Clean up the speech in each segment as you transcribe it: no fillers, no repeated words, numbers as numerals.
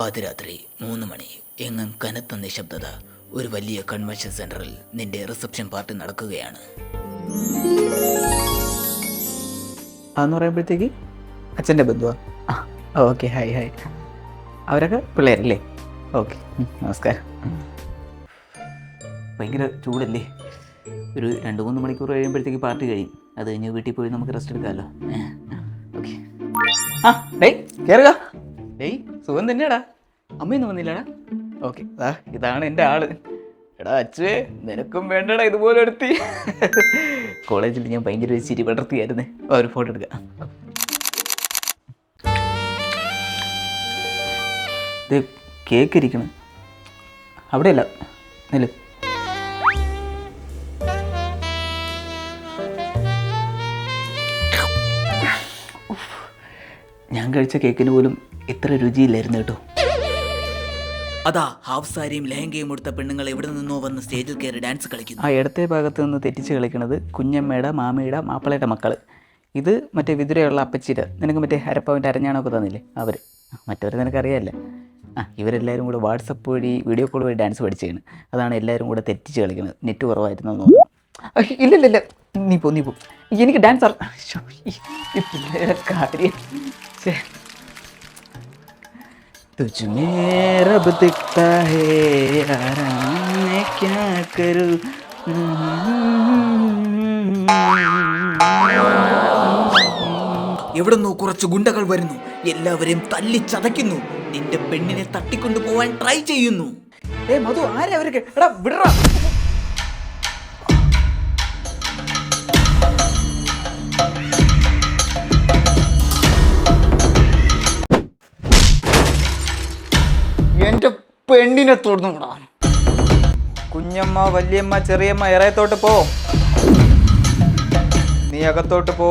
പാതിരാത്രി 3 മണി. എങ്ങും കനത്ത നിശബ്ദത. ഒരു വലിയ കൺവെൻഷൻ സെന്ററിൽ നിന്റെ റിസപ്ഷൻ പാർട്ടി നടക്കുകയാണ്. അതെന്ന് പറയുമ്പോഴത്തേക്ക് അച്ഛൻ്റെ ബന്ധുവാ. Okay, hi hi. അവരൊക്കെ പിള്ളേരല്ലേ? ഓക്കെ, നമസ്കാരം. ഭയങ്കര ചൂടല്ലേ? ഒരു 2-3 മണിക്കൂർ കഴിയുമ്പോഴത്തേക്ക് പാർട്ടി കഴിയും. അത് കഴിഞ്ഞ് വീട്ടിൽ പോയി നമുക്ക് റെസ്റ്റ് എടുക്കാമല്ലോ. ഓക്കെ. ഡേയ് കയറുക. ഡേയ് സുഖം തന്നെയാടാ. അമ്മയൊന്നും വന്നില്ലടാ? ഓക്കെ, ഇതാണ് എൻ്റെ ആള്. എടാ അച്ഛേ, നിനക്കും വേണ്ടടാ ഇതുപോലെ എടുത്തി. കോളേജിൽ ഞാൻ ഭയങ്കര ഒരു ചിരി പടർത്തിയായിരുന്നേ. ഒരു ഫോട്ടോ എടുക്കാം. ഇത് കേക്ക് ഇരിക്കണം അവിടെയല്ല, നെല്ല്. ഞാൻ കഴിച്ച കേക്കിന് പോലും ഇത്ര രുചിയില്ലായിരുന്നു കേട്ടോ. അതാ ഹാഫ് സാരിയും ലെഹങ്കയും എടുത്ത പെണ്ണുങ്ങൾ എവിടെ നിന്നോ വന്ന് സ്റ്റേജിൽ കയറി ഡാൻസ് കളിക്കുന്നു. ആ ഇടത്തെ ഭാഗത്ത് നിന്ന് തെറ്റിച്ച് കളിക്കുന്നത് കുഞ്ഞമ്മയുടെ മാമയുടെ മാപ്പിളയുടെ മക്കൾ. ഇത് മറ്റേ വിതുരയുള്ള അപ്പച്ചിയുടെ, നിനക്ക് മറ്റേ അരപ്പാവിൻ്റെ അരഞ്ഞാണൊക്കെ തന്നില്ലേ അവർ. മറ്റവരെ നിനക്കറിയാമല്ലേ. ഇവരെല്ലാവരും കൂടെ വാട്സപ്പ് വഴി വീഡിയോ കോൾ വഴി ഡാൻസ് പഠിച്ചാണ്. അതാണ് എല്ലാവരും കൂടെ തെറ്റിച്ച് കളിക്കുന്നത്. നെറ്റ് കുറവായിരുന്നു തോന്നുന്നു. ഇല്ലില്ല, നീ പോ. എനിക്ക് ഡാൻസ് പിള്ളേരെ കാര്യം. तुझ में रब दिखता है यारा, मैं क्या करूं. എവിടുന്നോ കുറച്ച് ഗുണ്ടകൾ വരുന്നു. എല്ലാവരെയും തല്ലി ചതയ്ക്കുന്നു. നിന്റെ പെണ്ണിനെ തട്ടിക്കൊണ്ടു പോവാൻ ട്രൈ ചെയ്യുന്നു. മധു, ആരെ അവർക്ക്? എടാ വിടറാ. എൻ്റെ പെണ്ണിനെ തൊടുന്നു. കുഞ്ഞമ്മ, വല്യമ്മ, ചെറിയമ്മ ഇറയത്തോട്ട് പോ. നീ അകത്തോട്ട് പോ.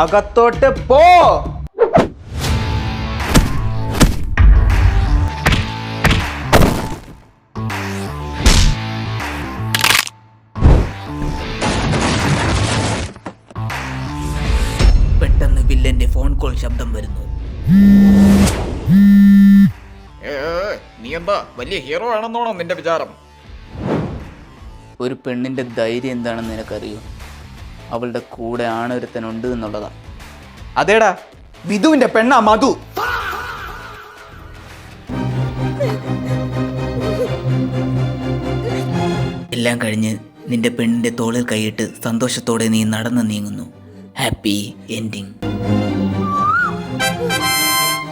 അകത്തോട്ട് പോ. പെട്ടെന്ന് വില്ലന്റെ ഫോൺ കോൾ ശബ്ദം വരുന്നു. നീ എന്താ വലിയ ഹീറോ ആണെന്നാണോ നിന്റെ വിചാരം? ഒരു പെണ്ണിൻ്റെ ധൈര്യം എന്താണെന്ന് നിനക്കറിയോ? അവളുടെ കൂടെ ആണൊരുത്തനുണ്ട് എന്നുള്ളതാ. അതേടാ, വിധുവിന്റെ പെണ്ണാ മധു. എല്ലാം കഴിഞ്ഞ് നിന്റെ പെണ്ണിന്റെ തോളിൽ കൈയിട്ട് സന്തോഷത്തോടെ നീ നടന്നു നീങ്ങുന്നു. Happy ending.